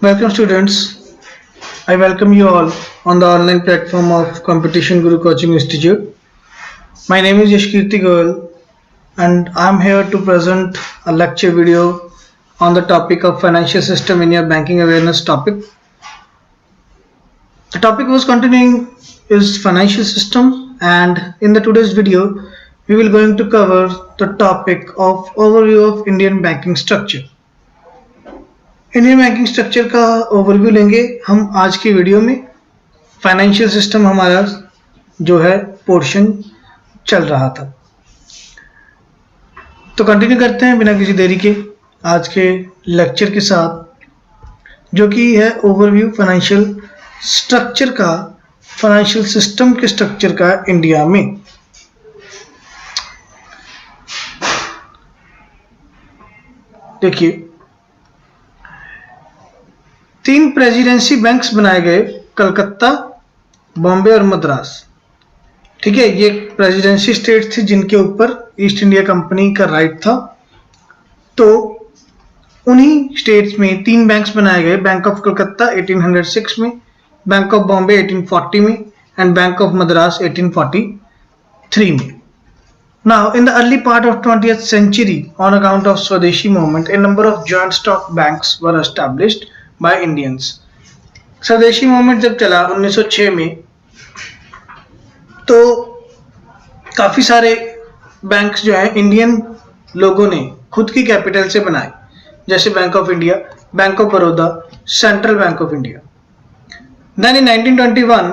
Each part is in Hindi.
Welcome students. I welcome you all on the online platform of Competition Guru Coaching Institute. My name is Yashkirti Goyal and I am here to present a lecture video on the topic of financial system in your banking awareness topic. The topic was continuing is financial system, and in the today's video we will going to cover the topic of overview of Indian banking structure. Indian banking structure का ओवरव्यू लेंगे हम आज की वीडियो में। फाइनेंशियल सिस्टम हमारा जो है पोर्शन चल रहा था, तो कंटिन्यू करते हैं बिना किसी देरी के आज के लेक्चर के साथ, जो कि है ओवरव्यू फाइनेंशियल स्ट्रक्चर का, फाइनेंशियल सिस्टम के स्ट्रक्चर का इंडिया में। देखिए, 3 प्रेसिडेंसी बैंक्स बनाए गए, कलकत्ता, बॉम्बे और मद्रास। ठीक है, ये प्रेसिडेंसी स्टेट थी जिनके ऊपर ईस्ट इंडिया कंपनी का राइट था। तो उन्हीं स्टेट्स में 3 बैंक्स बनाए गए, बैंक ऑफ कलकत्ता 1806 में, बैंक ऑफ बॉम्बे 1840 में एंड बैंक ऑफ मद्रास 1843 में। Now, in the early part of 20th century, on account of Swadeshi movement, a number of joint stock banks were established by Indians. स्वदेशी मूवमेंट जब चला 1906 में, तो काफी सारे बैंक्स जो हैं इंडियन लोगों ने खुद की कैपिटल से बनाए, जैसे bank of India, bank of Baroda, central bank of India. Then in 1921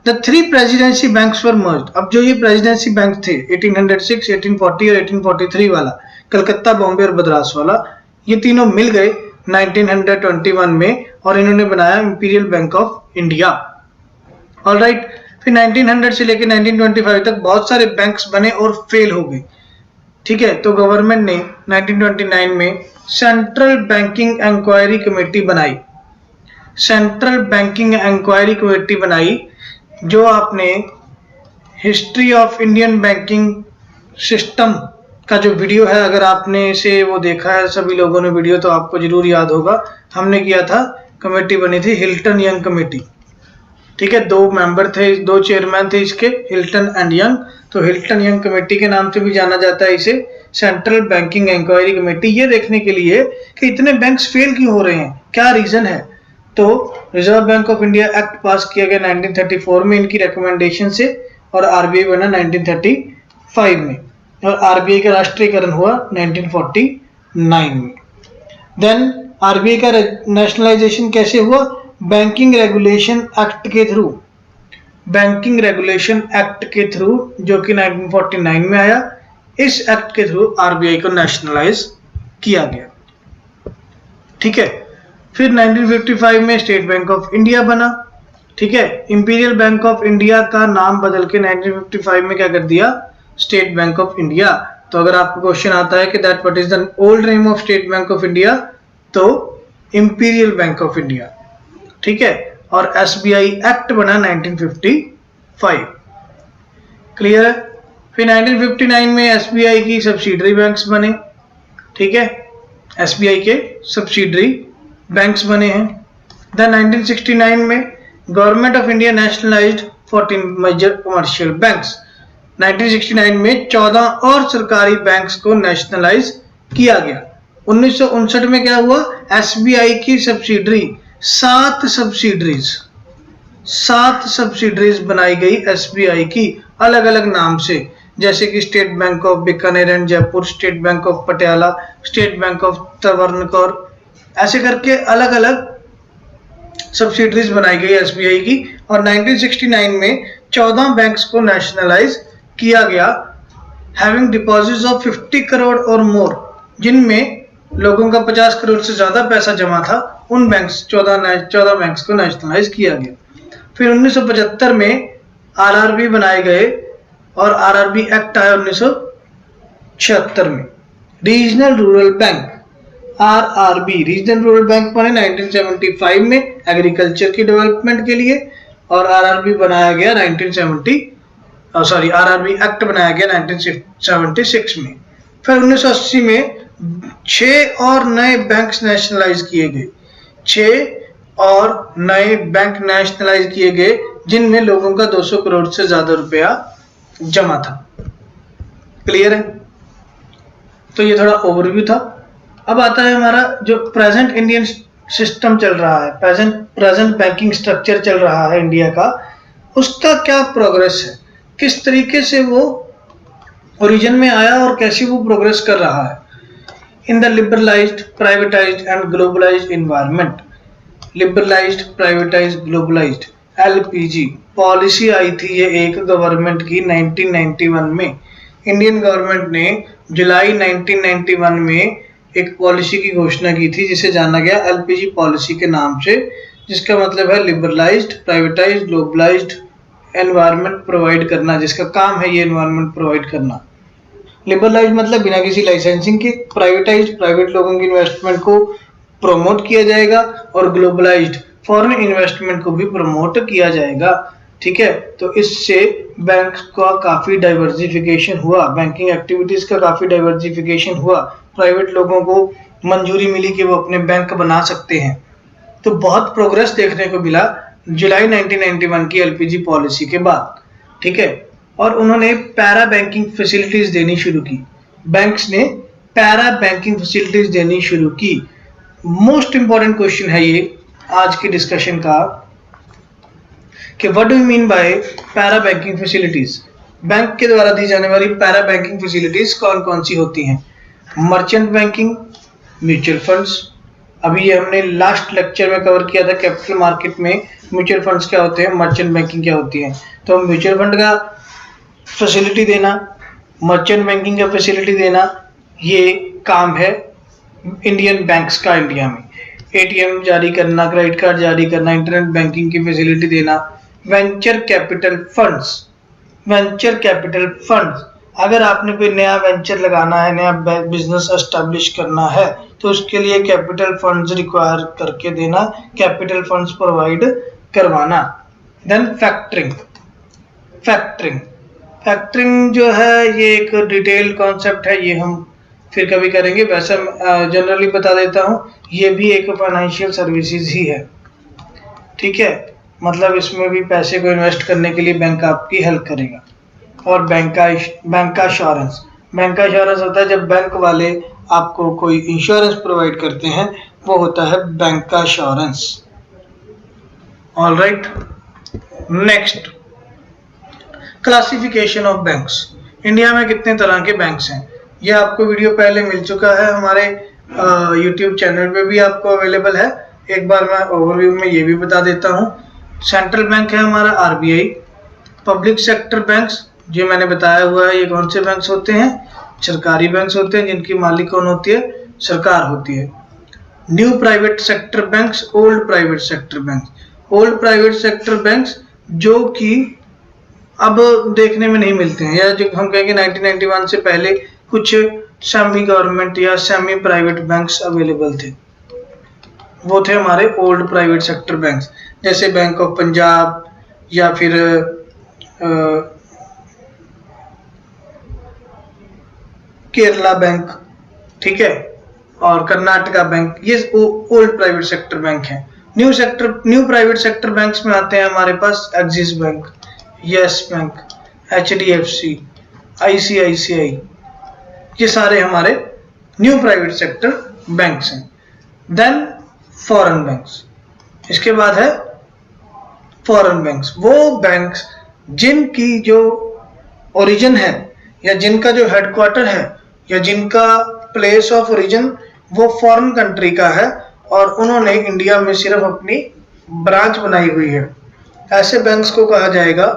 the 3 presidency banks were merged. अब जो ये प्रेसिडेंसी बैंक थे 1806, 1840 और 1843 वाला, कलकत्ता, बॉम्बे और मद्रास वाला, ये तीनों मिल गए 1921 में और इन्होंने बनाया imperial bank of India. Alright, फिर 1900 से लेकर 1925 तक बहुत सारे बैंक्स बने और फेल हो गए। ठीक है, तो गवर्नमेंट ने 1929 में सेंट्रल बैंकिंग इंक्वायरी कमेटी बनाई। सेंट्रल बैंकिंग इंक्वायरी कमेटी बनाई, जो आपने history of Indian banking system का जो वीडियो है, अगर आपने इसे वो देखा है सभी लोगों ने वीडियो, तो आपको जरूर याद होगा। हमने किया था, कमेटी बनी थी हिल्टन यंग कमेटी। ठीक है, 2 मेंबर थे, 2 चेयरमैन थे इसके, हिल्टन एंड यंग। तो हिल्टन यंग कमेटी के नाम से भी जाना जाता है इसे, सेंट्रल बैंकिंग इंक्वायरी कमेटी। ये देखने के लिए कि इतने बैंक्स फेल क्यों हो रहे हैं, क्या रीजन है। तो reserve bank of India act पास किया गया 1934 में इनकी रिकमेंडेशन से, और आरबीआई बना 1935 में, और आरबीआई का राष्ट्रीयकरण हुआ 1949 में। देन आरबीआई का नेशनलाइजेशन कैसे हुआ? बैंकिंग रेगुलेशन एक्ट के थ्रू। बैंकिंग रेगुलेशन एक्ट के थ्रू, जो कि 1949 में आया। इस एक्ट के थ्रू आरबीआई को नेशनलाइज किया गया। ठीक है, फिर 1955 में स्टेट बैंक ऑफ इंडिया बना। ठीक है, इंपीरियल बैंक ऑफ इंडिया का नाम बदल के 1955 में क्या कर दिया? State bank of India. तो अगर आपको क्वेश्चन आता है कि that what is the old name of state bank of India, तो इंपीरियल बैंक ऑफ इंडिया। ठीक है, और एसबीआई एक्ट बना 1955। क्लियर है? फिर 1959 में एसबीआई की सब्सिडरी बैंक्स बने। ठीक है, एसबीआई के सब्सिडरी बैंक्स बने हैं। देन 1969 में government of India nationalised 14 major commercial banks. 1969 में 14 और सरकारी बैंक्स को नेशनलाइज किया गया। 1959 में क्या हुआ? एसबीआई की सब्सिडरी 7 सब्सिडरीज बनाई गई एसबीआई की, अलग अलग नाम से, जैसे कि state bank of Bikaner and Jaipur, state bank of Patiala, state bank of Travancore, ऐसे करके अलग अलग सब्सिडरीज बनाई गई एसबीआई की। और 1969 में 14 बैंक्स को नेशनलाइज किया गया, हैविंग डिपॉजिट्स ऑफ 50 करोड़ और मोर, जिनमें लोगों का 50 करोड़ से ज्यादा पैसा जमा था। उन बैंक्स 14 बैंक्स को नेशनलाइज किया गया। फिर 1975 में आरआरबी बनाए गए और आरआरबी एक्ट आया 1976 में। Regional rural bank RRB, regional rural bank बने 1975 में एग्रीकल्चर की डेवलपमेंट के लिए, और आरआरबी बनाया गया आरआरबी एक्ट बनाया गया 1976 में। फिर 1980 में 6 और नए बैंक्स नेशनलाइज किए गए। 6 और नए बैंक नेशनलाइज किए गए जिनमें लोगों का 200 करोड़ से ज्यादा रुपया जमा था। क्लियर है? तो ये थोड़ा ओवरव्यू था। अब आता है हमारा जो प्रेजेंट इंडियन सिस्टम चल रहा है, प्रेजेंट बैंकिंग स्ट्रक्चर चल रहा है इंडिया का, उसका क्या प्रोग्रेस है, किस तरीके से वो ओरिजिन में आया और कैसे वो प्रोग्रेस कर रहा है in the liberalised, privatised and globalised environment. Liberalised, privatised, globalised, LPG policy आई थी ये एक गवर्नमेंट की 1991 में। इंडियन गवर्नमेंट ने जुलाई 1991 में एक पॉलिसी की घोषणा की थी जिसे जाना गया एलपीजी पॉलिसी के नाम से, जिसका मतलब है liberalised, privatised, globalised environment provide करना, जिसका काम है ये एनवायरनमेंट प्रोवाइड करना। लिबरलाइज मतलब बिना किसी लाइसेंसिंग के, प्राइवेटाइज प्राइवेट लोगों की इन्वेस्टमेंट को प्रमोट किया जाएगा, और ग्लोबलाइज्ड फॉरेन इन्वेस्टमेंट को भी प्रमोट किया जाएगा। ठीक है, तो इससे बैंक का काफी डाइवर्सिफिकेशन हुआ, बैंकिंग एक्टिविटीज का काफी डाइवर्सिफिकेशन हुआ, प्राइवेट लोगों को मंजूरी मिली कि वो अपने बैंक बना सकते हैं। तो बहुत प्रोग्रेस देखने को मिला जुलाई 1991 की एलपीजी पॉलिसी के बाद। ठीक है, और उन्होंने पैरा बैंकिंग फैसिलिटीज देनी शुरू की, बैंक्स ने पैरा बैंकिंग फैसिलिटीज देनी शुरू की। मोस्ट इंपॉर्टेंट क्वेश्चन है ये आज की डिस्कशन का कि what do you mean by para banking facilities. Bank के द्वारा दी जाने वाली पैरा बैंकिंग फैसिलिटीज कौन कौन सी होती हैं? मर्चेंट बैंकिंग, म्यूचुअल फंड्स, अभी ये हमने लास्ट लेक्चर में कवर किया था कैपिटल मार्केट में म्यूचुअल फंड्स क्या होते हैं, मर्चेंट बैंकिंग क्या होती है। तो म्यूचुअल फंड का फैसिलिटी देना, मर्चेंट बैंकिंग का फैसिलिटी देना, ये काम है इंडियन बैंक्स का इंडिया में। एटीएम जारी करना, क्रेडिट कार्ड जारी करना, इंटरनेट बैंकिंग की फैसिलिटी देना। Venture capital funds, venture capital funds, अगर आपने कोई नया वेंचर लगाना है, नया बिजनेस एस्टेब्लिश करना है, तो उसके लिए कैपिटल फंड्स रिक्वायर करके देना, कैपिटल फंड्स प्रोवाइड करवाना। देन फैक्टरिंग, फैक्टरिंग फैक्टरिंग जो है ये एक डिटेल कॉन्सेप्ट है, ये हम फिर कभी करेंगे। वैसे जनरली बता देता हूँ, ये भी एक फाइनेंशियल सर्विसेज ही है। ठीक है, मतलब इसमें भी पैसे को इन्वेस्ट करने के लिए बैंक आपकी हेल्प करेगा। और बैंक का इंश्योरेंस, बैंक का इंश्योरेंस होता है जब बैंक वाले आपको कोई इंश्योरेंस प्रोवाइड करते हैं, वो होता है बैंक का insurance. All right, next classification of banks. India में कितने तरह के बैंक्स हैं, ये आपको वीडियो पहले मिल चुका है, हमारे यूट्यूब चैनल पे भी आपको अवेलेबल है। एक बार मैं ओवरव्यू में ये भी बता देता हूँ। सेंट्रल बैंक है हमारा आरबीआई। पब्लिक सेक्टर बैंक्स जो मैंने बताया हुआ है, ये कौन से बैंक्स होते हैं? सरकारी बैंक्स होते हैं जिनकी मालिक कौन होती है? सरकार होती है। New private sector banks, old private sector banks. Old private sector banks जो कि अब देखने में नहीं मिलते हैं, या जो हम कहेंगे 1991 से पहले कुछ सेमी गवर्नमेंट या सेमी प्राइवेट बैंक्स अवेलेबल थे, वो थे हमारे ओल्ड प्राइवेट सेक्टर बैंक्स, जैसे बैंक ऑफ पंजाब या फिर केरला बैंक, ठीक है, और कर्नाटका बैंक, ये ओल्ड प्राइवेट सेक्टर बैंक हैं। न्यू प्राइवेट सेक्टर बैंक्स में आते हैं हमारे पास Axis bank, Yes bank, HDFC, ICICI, ये सारे हमारे न्यू प्राइवेट सेक्टर बैंक्स हैं। देन फॉरेन बैंक्स, इसके बाद है फॉरेन बैंक्स, वो बैंक्स जिनकी जो ओरिजिन है या जिनका जो हेडक्वार्टर है या जिनका प्लेस ऑफ ओरिजिन वो फॉरेन कंट्री का है और उन्होंने इंडिया में सिर्फ अपनी ब्रांच बनाई हुई है, ऐसे बैंक्स को कहा जाएगा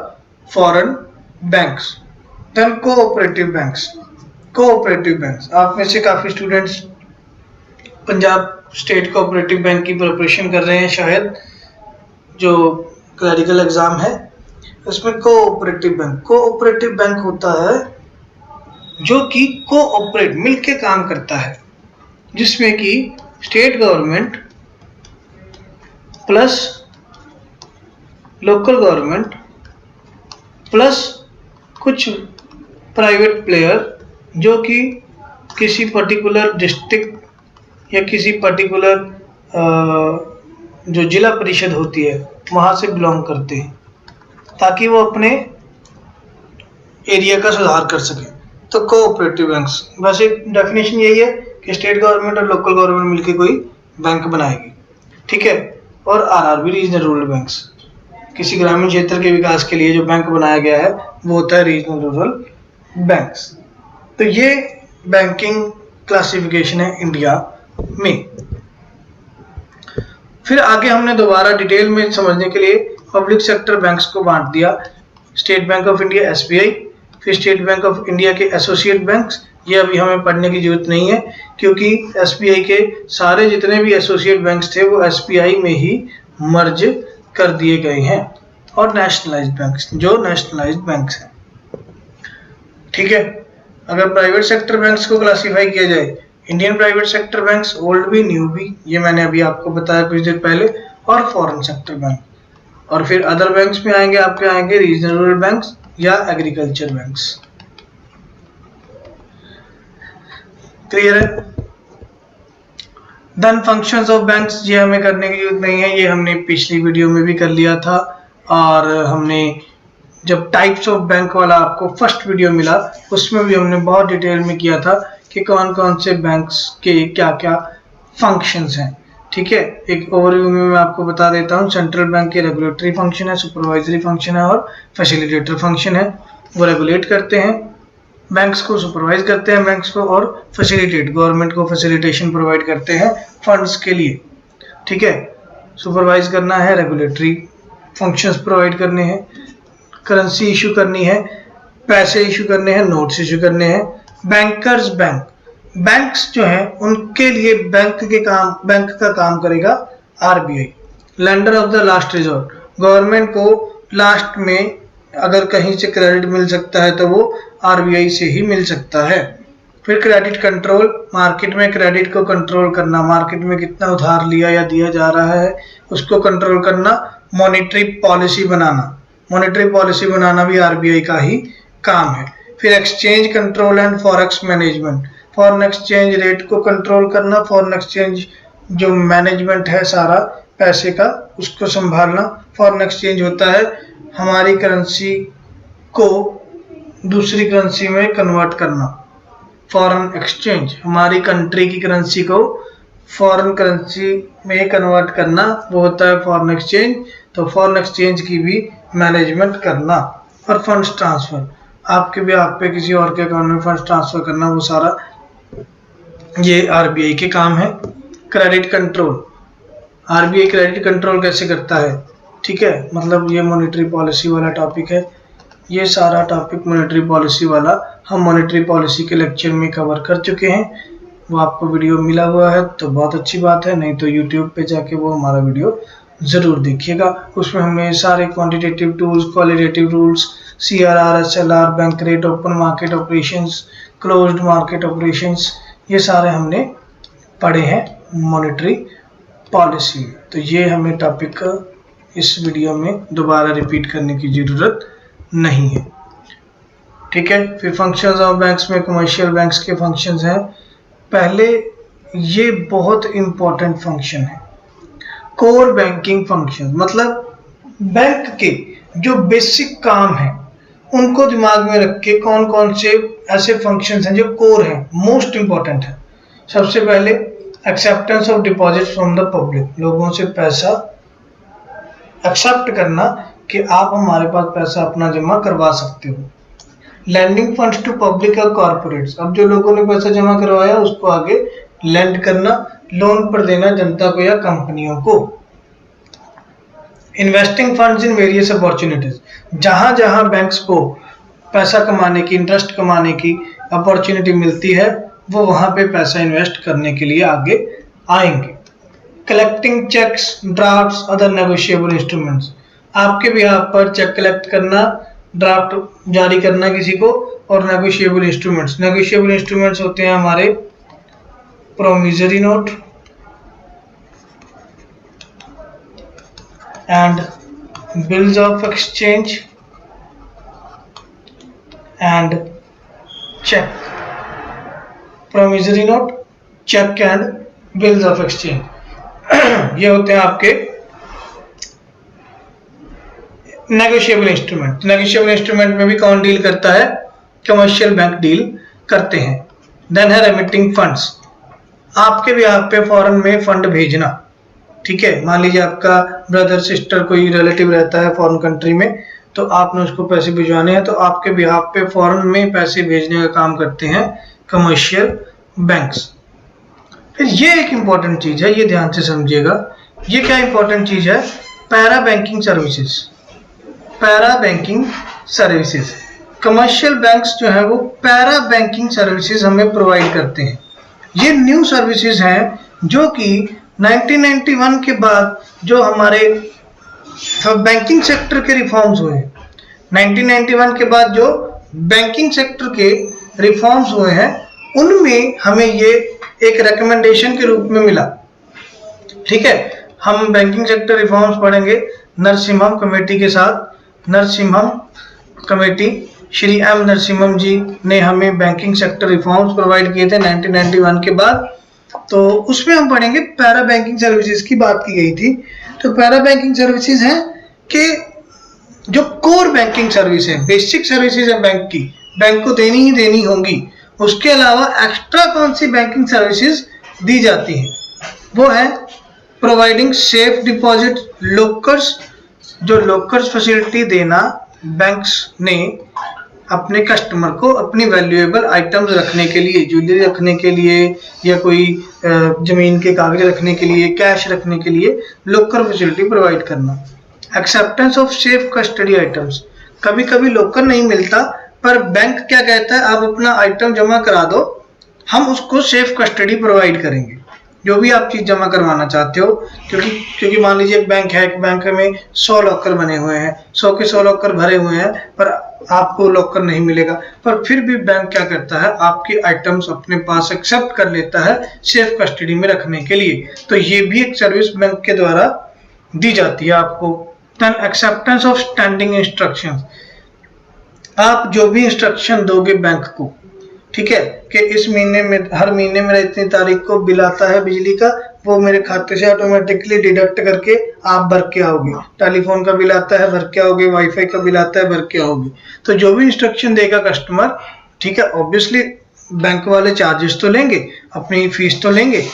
foreign banks. Then cooperative banks, cooperative banks, आप में से काफी students Punjab state cooperative bank की प्रिपरेशन कर रहे हैं, शायद जो क्लरिकल एग्जाम है उसमें। कोऑपरेटिव बैंक होता है जो कि कोऑपरेट मिलके काम करता है, जिसमें कि state government plus local government plus कुछ प्राइवेट प्लेयर जो कि किसी पर्टिकुलर डिस्ट्रिक्ट या किसी पर्टिकुलर जो जिला परिषद होती है वहाँ से बिलोंग करते हैं, ताकि वो अपने एरिया का सुधार कर सके। तो कोऑपरेटिव बैंक्स, वैसे डेफिनेशन यही है कि स्टेट गवर्नमेंट और लोकल गवर्नमेंट मिलकर कोई बैंक बनाएगी, ठीक है। और आरआरबी रीजनल रूरल बैंक्स, किसी ग्रामीण क्षेत्र के विकास के लिए जो बैंक बनाया गया है वो होता है रीजनल रूरल बैंक्स। तो ये बैंकिंग क्लासिफिकेशन है इंडिया में। फिर आगे हमने दोबारा डिटेल में समझने के लिए पब्लिक सेक्टर बैंक्स को बांट दिया। State bank of India SBI, फिर स्टेट बैंक ऑफ इंडिया के एसोसिएट बैंक्स। ये अभी हमें पढ़ने की जरूरत नहीं है, क्योंकि एसबीआई के सारे जितने भी एसोसिएट बैंक्स थे वो एसबीआई में ही मर्ज कर दिए गए हैं। और नेशनलाइज्ड बैंक्स, जो नेशनलाइज्ड बैंक्स हैं, ठीक है। अगर प्राइवेट सेक्टर बैंक्स को क्लासिफाई किया जाए, Indian private sector banks, old भी न्यू भी, ये मैंने अभी आपको बताया कुछ देर पहले, और फॉरेन सेक्टर बैंक। और फिर अदर बैंक्स में आएंगे, आपके आएंगे रीजनल रूरल बैंक्स या एग्रीकल्चर बैंक्स। क्लियर है? देन फंक्शंस ऑफ बैंक्स, ये हमें करने की जरूरत नहीं है, ये हमने पिछली वीडियो में भी कर लिया था। और हमने जब टाइप्स ऑफ बैंक वाला आपको फर्स्ट वीडियो मिला उसमें भी हमने बहुत डिटेल में किया था कि कौन कौन से बैंक्स के क्या क्या फंक्शंस हैं, ठीक है। एक ओवरव्यू में मैं आपको बता देता हूँ। सेंट्रल बैंक के रेगुलेटरी फंक्शन है, सुपरवाइजरी फंक्शन है और फैसिलिटेटर फंक्शन है। वो रेगुलेट करते हैं बैंक्स को, सुपरवाइज करते हैं बैंक्स को, और फैसिलिटेट, गवर्नमेंट को फैसिलिटेशन प्रोवाइड करते हैं फंड्स के लिए, ठीक है। सुपरवाइज करना है, रेगुलेटरी फंक्शंस प्रोवाइड करने हैं, करेंसी इशू करनी है, पैसे इशू करने हैं, नोट्स इशू करने हैं। बैंकर्स बैंक, बैंक्स जो हैं उनके लिए बैंक का काम करेगा RBI. Lender of the last resort, government को लास्ट में अगर कहीं से क्रेडिट मिल सकता है तो वो आरबीआई से ही मिल सकता है। फिर क्रेडिट कंट्रोल, मार्केट में क्रेडिट को कंट्रोल करना, मार्केट में कितना उधार लिया या दिया जा रहा है उसको कंट्रोल करना। मॉनेटरी पॉलिसी बनाना, मॉनेटरी पॉलिसी बनाना भी आरबीआई का ही काम है। फिर exchange control and forex management, foreign exchange rate को कंट्रोल करना, फॉरेन एक्सचेंज जो मैनेजमेंट है सारा पैसे का उसको संभालना। फॉरेन एक्सचेंज होता है हमारी करेंसी को दूसरी करेंसी में कन्वर्ट करना। फॉरेन एक्सचेंज हमारी कंट्री की करेंसी को फॉरेन करेंसी में कन्वर्ट करना, वो होता है फॉरेन एक्सचेंज। तो फॉरेन एक्सचेंज की भी मैनेजमेंट करना। और फंड्स ट्रांसफर, आपके भी आप पे किसी और के अकाउंट में फंड्स ट्रांसफर करना, वो सारा ये आरबीआई के काम है। Credit control, RBI credit control कैसे करता है, ठीक है। मतलब ये मॉनेटरी पॉलिसी वाला टॉपिक है, ये सारा टॉपिक मॉनेटरी पॉलिसी वाला हम मॉनेटरी पॉलिसी के लेक्चर में कवर कर चुके हैं। वो आपको वीडियो मिला हुआ है तो बहुत अच्छी बात है, नहीं तो यूट्यूब पे जाके वो हमारा वीडियो ज़रूर देखिएगा। उसमें हमने सारे quantitative tools, qualitative rules, CRR, SLR, bank rate, open market operations, closed market operations, ये सारे हमने पढ़े हैं मॉनेटरी पॉलिसी में। तो ये हमें टॉपिक इस वीडियो में दोबारा रिपीट करने की ज़रूरत नहीं है, ठीक है। फिर फंक्शंस ऑफ बैंक्स में कमर्शियल बैंक्स के फंक्शंस हैं। पहले ये बहुत इम्पोर्टेंट फंक्शन है, कोर बैंकिंग फंक्शन, मतलब बैंक के जो बेसिक काम है उनको दिमाग में रख के कौन कौन से ऐसे फंक्शंस हैं जो कोर हैं, मोस्ट इम्पोर्टेंट है। सबसे पहले acceptance of deposit from the public, लोगों से पैसा एक्सेप्ट करना कि आप हमारे पास पैसा अपना जमा करवा सकते हो। लैंडिंग फंड्स टू पब्लिक और कॉर्पोरेट्स, अब जो लोगों ने पैसा जमा करवाया उसको आगे लैंड करना, लोन पर देना जनता को या कंपनियों को। Investing funds in various opportunities, जहां जहां बैंक्स को पैसा कमाने की, इंटरेस्ट कमाने की अपॉर्चुनिटी मिलती है वो वहां पे पैसा इन्वेस्ट करने के लिए आगे आएंगे। Collecting cheques, drafts, other negotiable instruments, आपके बिहाफ पर चेक कलेक्ट करना, ड्राफ्ट जारी करना किसी को, और नेगोशिएबल इंस्ट्रूमेंट्स, नेगोशिएबल इंस्ट्रूमेंट्स होते हैं हमारे promissory note and bills of exchange and cheque. Promissory note, cheque and bills of exchange ये होते हैं आपके नेगोशिएबल इंस्ट्रूमेंट, नेगोशिएबल इंस्ट्रूमेंट में भी कौन डील करता है? कमर्शियल बैंक डील करते हैं। देन है रेमिटिंग फंड्स, आपके बिहाफ पे फॉरेन में फंड भेजना, ठीक है। मान लीजिए आपका ब्रदर सिस्टर कोई रिलेटिव रहता है फॉरेन कंट्री में, तो आपने उसको पैसे भिजवाने हैं, तो आपके बिहाफ पे फॉरेन में पैसे भेजने का काम करते हैं कमर्शियल बैंक्स। फिर ये एक इंपॉर्टेंट चीज है, ये ध्यान से समझिएगा। ये क्या इंपॉर्टेंट चीज है? Para banking services. Para banking services, commercial banks जो है वो पैरा बैंकिंग सर्विसेज हमें प्रोवाइड करते हैं। ये न्यू सर्विसेज हैं जो कि 1991 के बाद जो हमारे बैंकिंग सेक्टर के रिफॉर्म्स हुए हैं, 1991 के बाद जो बैंकिंग सेक्टर के रिफॉर्म्स हुए हैं, उनमें हमें ये एक रिकमेंडेशन के रूप में मिला, ठीक है। हम बैंकिंग सेक्टर रिफॉर्म्स पढ़ेंगे नरसिम्हम कमेटी के साथ। नरसिम्हम कमेटी, श्री एम नरसिम्हम जी ने हमें बैंकिंग सेक्टर रिफॉर्म्स प्रोवाइड किए थे 1991 के बाद। तो उसमें हम पढ़ेंगे पैरा बैंकिंग सर्विसेज की बात की गई थी। तो पैरा बैंकिंग सर्विसेज हैं कि जो कोर बैंकिंग सर्विस है, बेसिक सर्विसेज है बैंक की, बैंक को देनी ही देनी होंगी, उसके अलावा एक्स्ट्रा कौन सी बैंकिंग सर्विसेज दी जाती हैं, वो है प्रोवाइडिंग सेफ डिपॉजिट लॉकर्स। जो लॉकर्स फैसिलिटी देना, बैंक्स ने अपने कस्टमर को अपनी वैल्यूएबल आइटम्स रखने के लिए, ज्वेलरी रखने के लिए या कोई जमीन के कागज रखने के लिए, कैश रखने के लिए लॉकर फैसिलिटी प्रोवाइड करना। Acceptance of safe custody items, कभी कभी लॉकर नहीं मिलता पर बैंक क्या कहता है, आप अपना आइटम जमा करा दो, हम उसको सेफ कस्टडी प्रोवाइड करेंगे, जो भी आप चीज जमा करवाना चाहते हो। क्योंकि मान लीजिए एक बैंक है, एक बैंक में 100 लॉकर बने हुए हैं, 100 के 100 लॉकर भरे हुए हैं, पर आपको लॉकर नहीं मिलेगा, पर फिर भी बैंक क्या करता है, आपके आइटम्स अपने पास एक्सेप्ट कर लेता है सेफ कस्टडी में रखने के लिए। तो ये भी एक सर्विस बैंक के द्वारा दी जाती है आपको। Then acceptance of standing instructions, आप जो भी इंस्ट्रक्शन दोगे बैंक को, ठीक है, कि इस महीने में, हर महीने मेरा इतनी तारीख को बिल आता है बिजली का, वो मेरे खाते से ऑटोमेटिकली डिडक्ट करके आप भर के आओगे। टेलीफोन का बिल आता है, भर के आओगे। वाईफाई का बिल आता है, भर के आओगे। तो जो भी इंस्ट्रक्शन देगा कस्टमर, ठीक है, ऑब्वियसली बैंक वाले चार्जेस तो लेंगे, अपनी फीस तो लेंगे,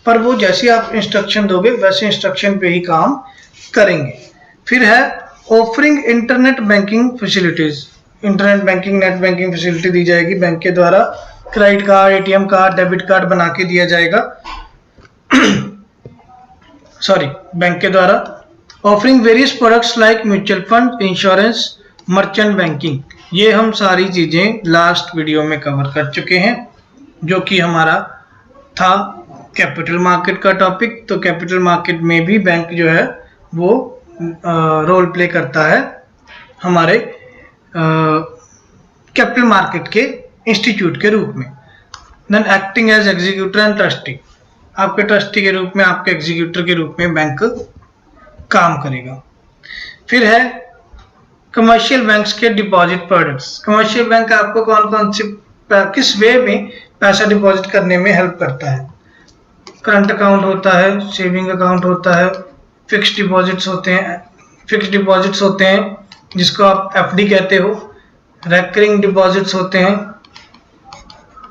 पर वो जैसे आप इंस्ट्रक्शन दोगे वैसे इंस्ट्रक्शन पे ही काम करेंगे। फिर है offering internet banking facilities, internet banking, net banking facility दी जाएगी बैंक के द्वारा। Credit card, ATM card, debit card बना के दिया जाएगा सॉरी, बैंक के द्वारा। Offering various products like mutual fund, insurance, merchant banking, ये हम सारी चीजें लास्ट वीडियो में कवर कर चुके हैं, जो कि हमारा था कैपिटल मार्केट का टॉपिक। तो कैपिटल मार्केट में भी बैंक जो है वो रोल प्ले करता है हमारे कैपिटल मार्केट के इंस्टीट्यूट के रूप में। Then acting as executor and trustee, आपके ट्रस्टी के रूप में, आपके एग्जीक्यूटर के रूप में बैंक काम करेगा। फिर है कमर्शियल बैंक्स के डिपॉजिट प्रोडक्ट्स। कमर्शियल बैंक आपको कौन कौन से, किस वे में पैसा डिपॉजिट करने में हेल्प करता है? करंट अकाउंट होता है, सेविंग अकाउंट होता है, फिक्स्ड डिपॉजिट्स होते हैं जिसको आप एफडी कहते हो, रेकरिंग डिपॉजिट्स होते हैं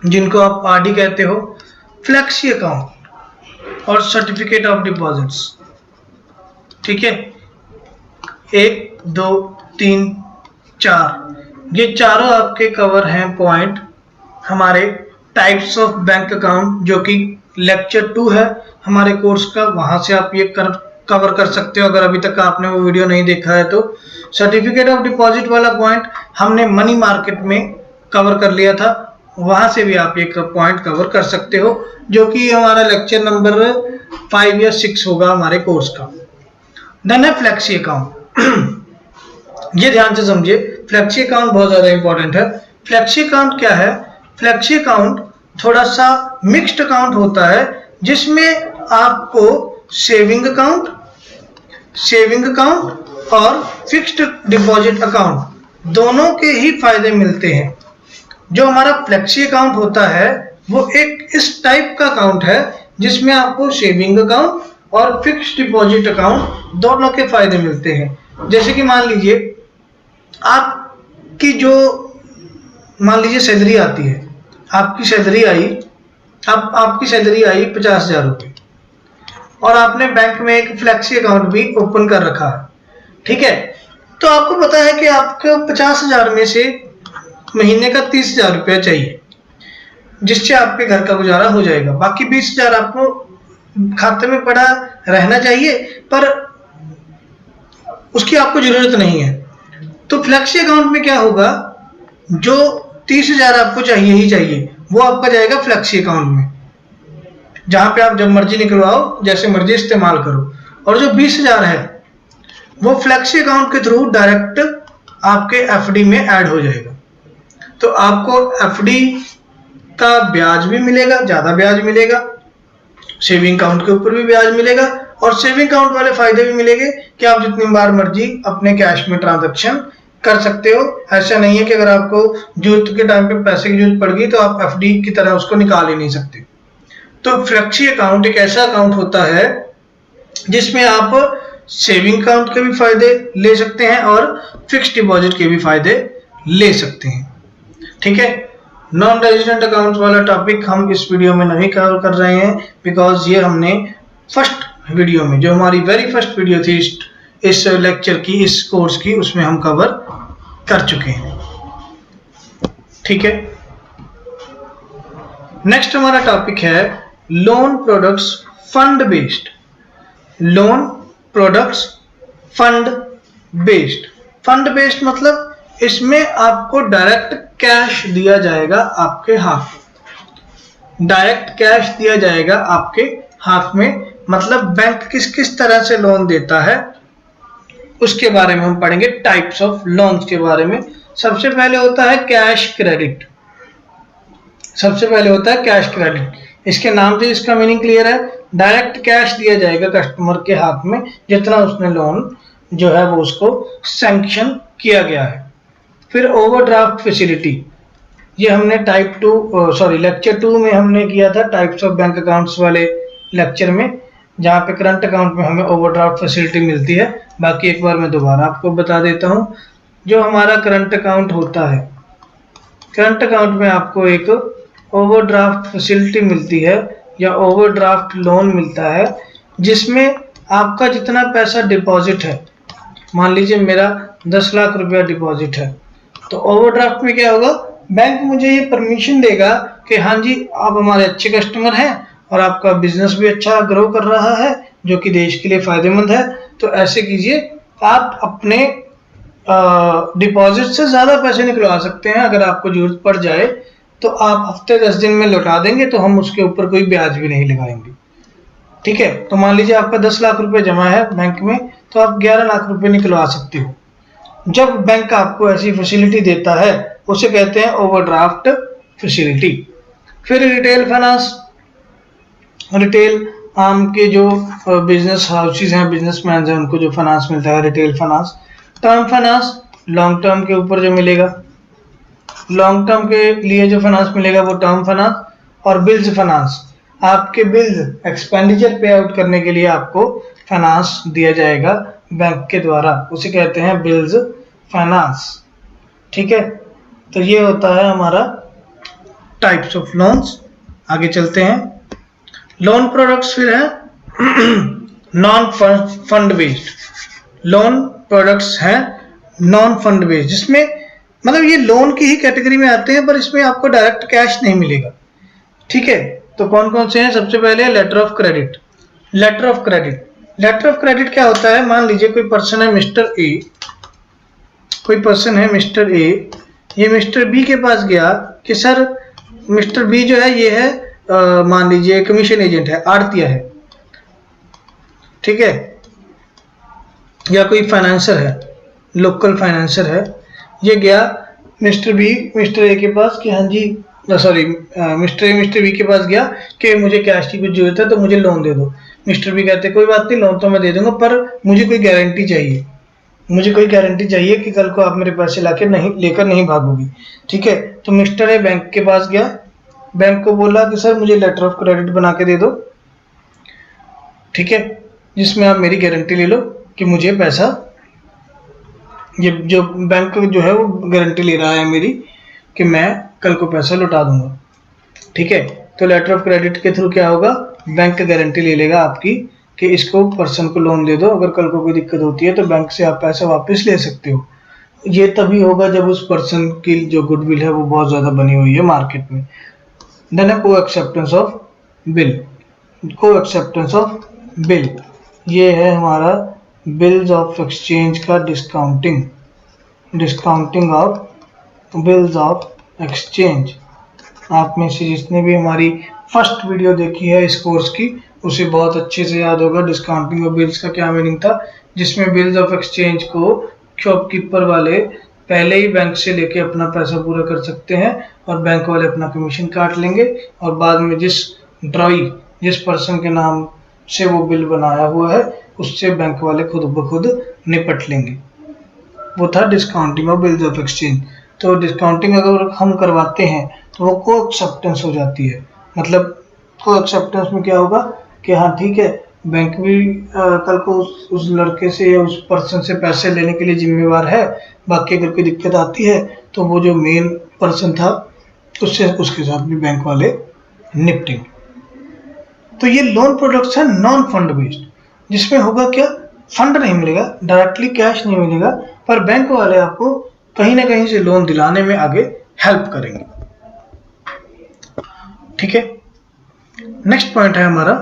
जिनको आप आरडी कहते हो, फ्लेक्सी अकाउंट और सर्टिफिकेट ऑफ डिपॉजिट्स, ठीक है। 1, 2, 3, 4, ये चारों आपके कवर हैं पॉइंट हमारे टाइप्स ऑफ बैंक अकाउंट, जो कि लेक्चर 2 है हमारे कोर्स का, वहां से आप ये कवर कर सकते हो अगर अभी तक आपने वो वीडियो नहीं देखा है तो। सर्टिफिकेट ऑफ डिपॉजिट वाला पॉइंट हमने मनी मार्केट में कवर कर लिया था, वहां से भी आप एक पॉइंट कवर कर सकते हो, जो कि हमारा लेक्चर नंबर 5 या 6 होगा हमारे कोर्स का। देन है फ्लेक्सी अकाउंट ये ध्यान से समझिए, फ्लेक्सी अकाउंट बहुत ज्यादा इंपॉर्टेंट है। फ्लेक्सी अकाउंट क्या है? फ्लेक्सी अकाउंट थोड़ा सा मिक्स्ड अकाउंट होता है, जिसमें आपको सेविंग अकाउंट और फिक्स्ड डिपॉजिट अकाउंट दोनों के ही फायदे मिलते हैं। जो हमारा फ्लेक्सी अकाउंट होता है वो एक इस टाइप का अकाउंट है जिसमें आपको सेविंग अकाउंट और फिक्स्ड डिपॉजिट अकाउंट दोनों के फायदे मिलते हैं। जैसे कि मान लीजिए आपकी जो मान लीजिए सैलरी आती है, आपकी सैलरी आई, अब आपकी सैलरी आई 50,000 रुपये, और आपने बैंक में एक फ्लेक्सी अकाउंट भी ओपन कर रखा है, ठीक है। तो आपको पता है कि आपको 50,000 में से महीने का 30,000 रुपया चाहिए, जिससे आपके घर का गुजारा हो जाएगा। बाकी 20,000 आपको खाते में पड़ा रहना चाहिए, पर उसकी आपको जरूरत नहीं है। तो फ्लेक्सी अकाउंट में क्या होगा, जो 30,000 आपको चाहिए ही चाहिए, वो आपका जाएगा फ्लेक्सी अकाउंट में, जहां पे आप जब मर्जी निकलवाओ, जैसे मर्जी इस्तेमाल करो। और जो 20,000 है वो फ्लेक्सी अकाउंट के थ्रू डायरेक्ट आपके एफडी में ऐड हो जाएगा। तो आपको एफडी का ब्याज भी मिलेगा, ज्यादा ब्याज मिलेगा, सेविंग अकाउंट के ऊपर भी ब्याज मिलेगा, और सेविंग अकाउंट वाले फायदे भी मिलेंगे कि आप जितनी बार मर्जी अपने कैश में ट्रांजैक्शन कर सकते हो। ऐसा नहीं है कि अगर आपको जरूरत के टाइम पे पैसे की जरूरत पड़ गई तो आप एफडी की तरह उसको निकाल ही नहीं सकते। तो फ्लेक्सी अकाउंट एक ऐसा अकाउंट होता है जिसमें आप सेविंग अकाउंट के भी फायदे ले सकते हैं और फिक्स्ड डिपॉजिट के भी फायदे ले सकते हैं, ठीक है। नॉन रेजिडेंट अकाउंट वाला टॉपिक हम इस वीडियो में नहीं कवर कर रहे हैं, बिकॉज ये हमने फर्स्ट वीडियो में, जो हमारी वेरी फर्स्ट वीडियो थी इस लेक्चर की, इस कोर्स की, उसमें हम कवर कर चुके हैं, ठीक है। नेक्स्ट हमारा टॉपिक है loan products fund based. Loan products fund based. Fund based मतलब इसमें आपको डायरेक्ट कैश दिया जाएगा आपके हाथ में, डायरेक्ट कैश दिया जाएगा आपके हाथ में। मतलब बैंक किस किस तरह से लोन देता है उसके बारे में हम पढ़ेंगे, टाइप्स ऑफ लोन्स के बारे में। सबसे पहले होता है कैश क्रेडिट। सबसे पहले होता है कैश क्रेडिट। इसके नाम से इसका मीनिंग क्लियर है, डायरेक्ट कैश दिया जाएगा कस्टमर के हाथ में, जितना उसने लोन जो है वो उसको सैंक्शन किया गया है। फिर ओवरड्राफ्ट फैसिलिटी, ये हमने लेक्चर 2 में हमने किया था, टाइप्स ऑफ बैंक अकाउंट्स वाले लेक्चर में, जहाँ पे करंट अकाउंट में हमें ओवरड्राफ्ट फैसिलिटी मिलती है। बाकी एक बार मैं दोबारा आपको बता देता हूँ, जो हमारा करंट अकाउंट होता है, करंट अकाउंट में आपको एक ओवरड्राफ्ट फैसिलिटी मिलती है या ओवरड्राफ्ट लोन मिलता है, जिसमें आपका जितना पैसा डिपॉजिट है, मान लीजिए मेरा 10 लाख रुपया डिपॉजिट है, तो ओवरड्राफ्ट में क्या होगा, बैंक मुझे ये परमिशन देगा कि हाँ जी आप हमारे अच्छे कस्टमर हैं और आपका बिजनेस भी अच्छा ग्रो कर रहा है, जो कि देश के लिए फायदेमंद है। तो ऐसे कीजिए, आप अपने डिपॉजिट से ज्यादा पैसे निकलवा सकते हैं। अगर आपको जरूरत पड़ जाए तो आप हफ्ते 10 दिन में लौटा देंगे, तो हम उसके ऊपर कोई ब्याज भी नहीं लगाएंगे, ठीक है। तो मान लीजिए आपका 10 लाख रुपए जमा है बैंक में, तो आप 11 लाख रुपए निकलवा सकते हो। जब बैंक आपको ऐसी फैसिलिटी देता है उसे कहते हैं ओवरड्राफ्ट फैसिलिटी। फिर रिटेल फाइनेंस, रिटेल आम के जो बिजनेस हाउसेज हैं, बिजनेसमैन हैं, उनको जो फाइनेंस मिलता है retail finance. Term finance, long term के ऊपर जो मिलेगा, लॉन्ग टर्म के लिए जो फाइनेंस मिलेगा वो टर्म फाइनेंस। और बिल्स फाइनेंस, आपके बिल्स एक्सपेंडिचर पे आउट करने के लिए आपको फाइनेंस दिया जाएगा बैंक के द्वारा, उसे कहते हैं बिल्स फाइनेंस, ठीक है। तो ये होता है हमारा टाइप्स ऑफ लोन्स। आगे चलते हैं, लोन प्रोडक्ट्स फिर है non fund based. Loan products हैं नॉन फंड बेस्ड, जिसमें मतलब ये लोन की ही कैटेगरी में आते हैं, पर इसमें आपको डायरेक्ट कैश नहीं मिलेगा, ठीक है। तो कौन कौन से हैं, सबसे पहले letter of credit. Letter of credit, letter of credit क्या होता है, मान लीजिए कोई पर्सन है मिस्टर ए, कोई पर्सन है मिस्टर ए, ये मिस्टर बी के पास गया कि सर मिस्टर बी जो है ये है मान लीजिए कमीशन एजेंट है, आड़तिया है, ठीक है, या कोई फाइनेंसर है, लोकल फाइनेंसर है। ये गया मिस्टर बी मिस्टर ए के पास कि हाँ जी मिस्टर ए मिस्टर बी के पास गया कि मुझे कैश की कुछ जरूरत है तो मुझे लोन दे दो। मिस्टर बी कहते कोई बात नहीं, लोन तो मैं दे दूंगा, पर मुझे कोई गारंटी चाहिए, मुझे कोई गारंटी चाहिए कि कल को आप मेरे पैसे लाके लेकर नहीं भागोगी, ठीक है। तो मिस्टर ए बैंक के पास गया, बैंक को बोला कि सर मुझे लेटर ऑफ क्रेडिट बना के दे दो, ठीक है, जिसमें आप मेरी गारंटी ले लो कि मुझे पैसा ये जो बैंक जो है वो गारंटी ले रहा है मेरी कि मैं कल को पैसा लौटा दूंगा। ठीक है, तो लेटर ऑफ क्रेडिट के थ्रू क्या होगा, बैंक गारंटी ले लेगा आपकी कि इसको पर्सन को लोन दे दो, अगर कल को कोई दिक्कत होती है तो बैंक से आप पैसा वापस ले सकते हो। ये तभी होगा जब उस पर्सन की जो गुडविल है वो बहुत ज़्यादा बनी हुई है मार्केट में। देन है को एक्सेप्टेंस ऑफ बिल। को एक्सेप्टेंस ऑफ बिल ये है हमारा बिल्स ऑफ एक्सचेंज का discounting, discounting of bills of exchange. आप में से जिसने भी हमारी फर्स्ट वीडियो देखी है इस कोर्स की उसे बहुत अच्छे से याद होगा डिस्काउंटिंग ऑफ बिल्स का क्या मीनिंग था, जिसमें बिल्स ऑफ एक्सचेंज को शॉपकीपर वाले पहले ही बैंक से लेके अपना पैसा पूरा कर सकते हैं और बैंक वाले अपना कमीशन काट लेंगे, और बाद में जिस पर्सन के नाम से वो बिल बनाया हुआ है उससे बैंक वाले खुद ब खुद निपट लेंगे। वो था discounting of bills of exchange. तो डिस्काउंटिंग अगर हम करवाते हैं तो वो को एक्सेप्टेंस हो जाती है। मतलब को एक्सेप्टेंस में क्या होगा कि हाँ ठीक है, बैंक भी कल को उस लड़के से या उस पर्सन से पैसे लेने के लिए जिम्मेवार है, बाकी अगर कोई दिक्कत आती है तो वो जो मेन पर्सन था उसके साथ भी बैंक वाले निपटेंगे। तो ये लोन प्रोडक्ट्स है नॉन फंड बेस्ड, जिसमें होगा क्या, फंड नहीं मिलेगा, डायरेक्टली कैश नहीं मिलेगा, पर बैंक वाले आपको कहीं ना कहीं से लोन दिलाने में आगे हेल्प करेंगे। ठीक है, नेक्स्ट पॉइंट है हमारा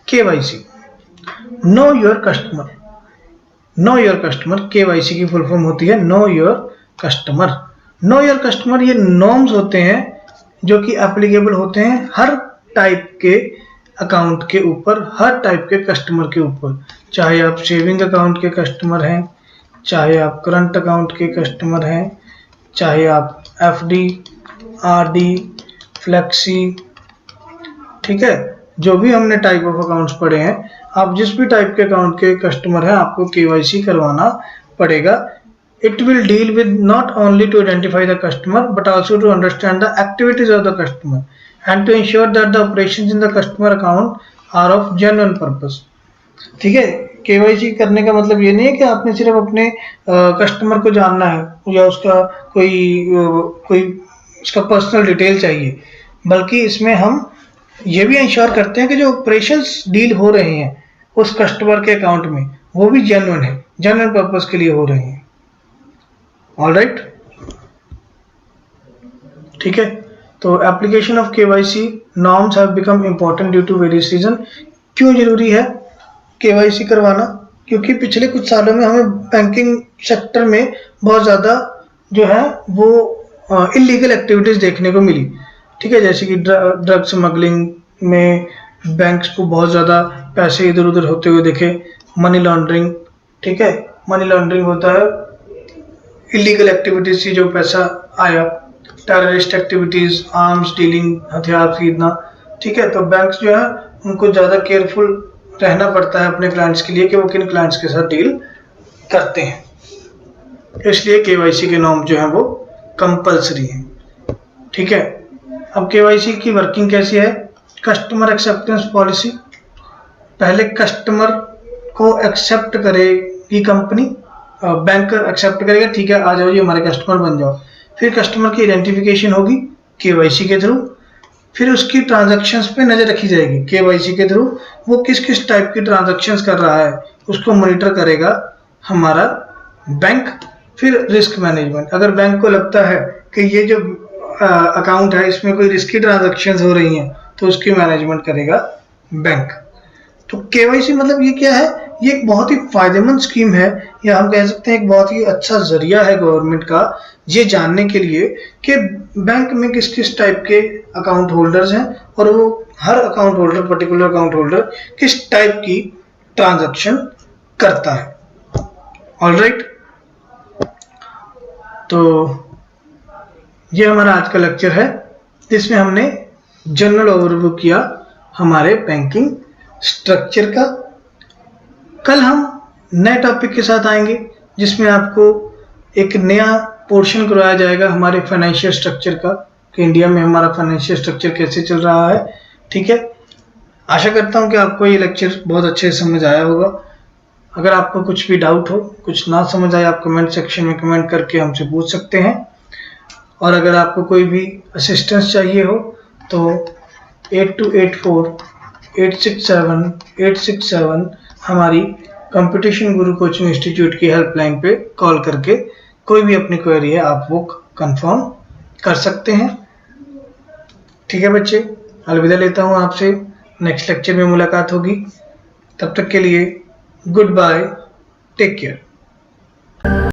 KYC, know your customer. Know your customer, KYC की फुल फॉर्म होती है know your customer. Know your customer ये नॉर्म्स होते हैं जो कि एप्लीकेबल होते हैं हर टाइप के अकाउंट के ऊपर, हर टाइप के कस्टमर के ऊपर, चाहे आप सेविंग अकाउंट के कस्टमर हैं, चाहे आप करंट अकाउंट के कस्टमर हैं, चाहे आप एफडी, आरडी, फ्लेक्सी, ठीक है, जो भी हमने टाइप ऑफ अकाउंट्स पढ़े हैं, आप जिस भी टाइप के अकाउंट के कस्टमर हैं आपको केवाईसी करवाना पड़ेगा। It will deal with not only to identify the customer but also to understand the activities of the customer and to ensure that the operations in the customer account are of genuine purpose. ठीक है, केवाईसी करने का मतलब ये नहीं है कि आपने सिर्फ अपने कस्टमर को जानना है या उसका कोई उसका पर्सनल डिटेल चाहिए, बल्कि इसमें हम ये भी इंश्योर करते हैं कि जो ऑपरेशंस डील हो रहे हैं उस कस्टमर के अकाउंट में वो भी जेन्युइन है, जेन्युइन पर्पस के लिए हो रहे हैं। ऑलराइट, ठीक है, तो application of KYC norms have become important due to various reason. क्यों जरूरी है केवाईसी करवाना, क्योंकि पिछले कुछ सालों में हमें बैंकिंग सेक्टर में बहुत ज़्यादा जो है वो इलीगल एक्टिविटीज़ देखने को मिली। ठीक है, जैसे कि ड्रग स्मगलिंग में बैंक्स को बहुत ज़्यादा पैसे इधर उधर होते हुए देखे, मनी लॉन्ड्रिंग, ठीक है, मनी लॉन्ड्रिंग होता है इलीगल एक्टिविटीज़ से जो पैसा आया, टेररिस्ट एक्टिविटीज़, आर्म्स डीलिंग, हथियार खरीदना। ठीक है, तो बैंक्स जो है उनको ज़्यादा केयरफुल रहना पड़ता है अपने क्लाइंट्स के लिए कि वो किन क्लाइंट्स के साथ डील करते हैं, इसलिए केवाईसी के नॉर्म जो है वो कंपलसरी है। ठीक है, अब केवाईसी की वर्किंग कैसी है, कस्टमर एक्सेप्टेंस पॉलिसी, पहले कस्टमर को एक्सेप्ट करेगी कंपनी, बैंक एक्सेप्ट करेगा, ठीक है आ जाओ ये हमारे कस्टमर बन जाओ, फिर कस्टमर की आइडेंटिफिकेशन होगी केवाईसी के थ्रू, फिर उसकी ट्रांजैक्शंस पे नज़र रखी जाएगी केवाईसी के थ्रू, वो किस किस टाइप की ट्रांजैक्शंस कर रहा है उसको मॉनिटर करेगा हमारा बैंक। फिर रिस्क मैनेजमेंट, अगर बैंक को लगता है कि ये जो अकाउंट है इसमें कोई रिस्की ट्रांजैक्शंस हो रही हैं तो उसकी मैनेजमेंट करेगा बैंक। तो केवाईसी मतलब ये क्या है, ये एक बहुत ही फायदेमंद स्कीम है, या हम कह सकते हैं एक बहुत ही अच्छा जरिया है गवर्नमेंट का ये जानने के लिए कि बैंक में किस किस टाइप के अकाउंट होल्डर्स हैं और वो हर account holder, particular account holder किस टाइप की ट्रांजैक्शन करता है। ऑलराइट, तो ये हमारा आज का लेक्चर है जिसमें हमने जनरल ओवरव्यू किया हमारे बैंकिंग स्ट्रक्चर का। कल हम नए टॉपिक के साथ आएंगे जिसमें आपको एक नया पोर्शन करवाया जाएगा हमारे फाइनेंशियल स्ट्रक्चर का, कि इंडिया में हमारा फाइनेंशियल स्ट्रक्चर कैसे चल रहा है। ठीक है, आशा करता हूँ कि आपको ये लेक्चर बहुत अच्छे से समझ आया होगा। अगर आपको कुछ भी डाउट हो, कुछ ना समझ आए, आप कमेंट सेक्शन में कमेंट करके हमसे पूछ सकते हैं। और अगर आपको कोई भी असिस्टेंस चाहिए हो तो 8284-867-867 हमारी कंपटीशन गुरु कोचिंग इंस्टीट्यूट की हेल्पलाइन पे कॉल करके कोई भी अपनी क्वेरी है आप वो कंफर्म कर सकते हैं। ठीक है बच्चे, अलविदा लेता हूँ आपसे, नेक्स्ट लेक्चर में मुलाकात होगी। तब तक के लिए गुड बाय, टेक केयर।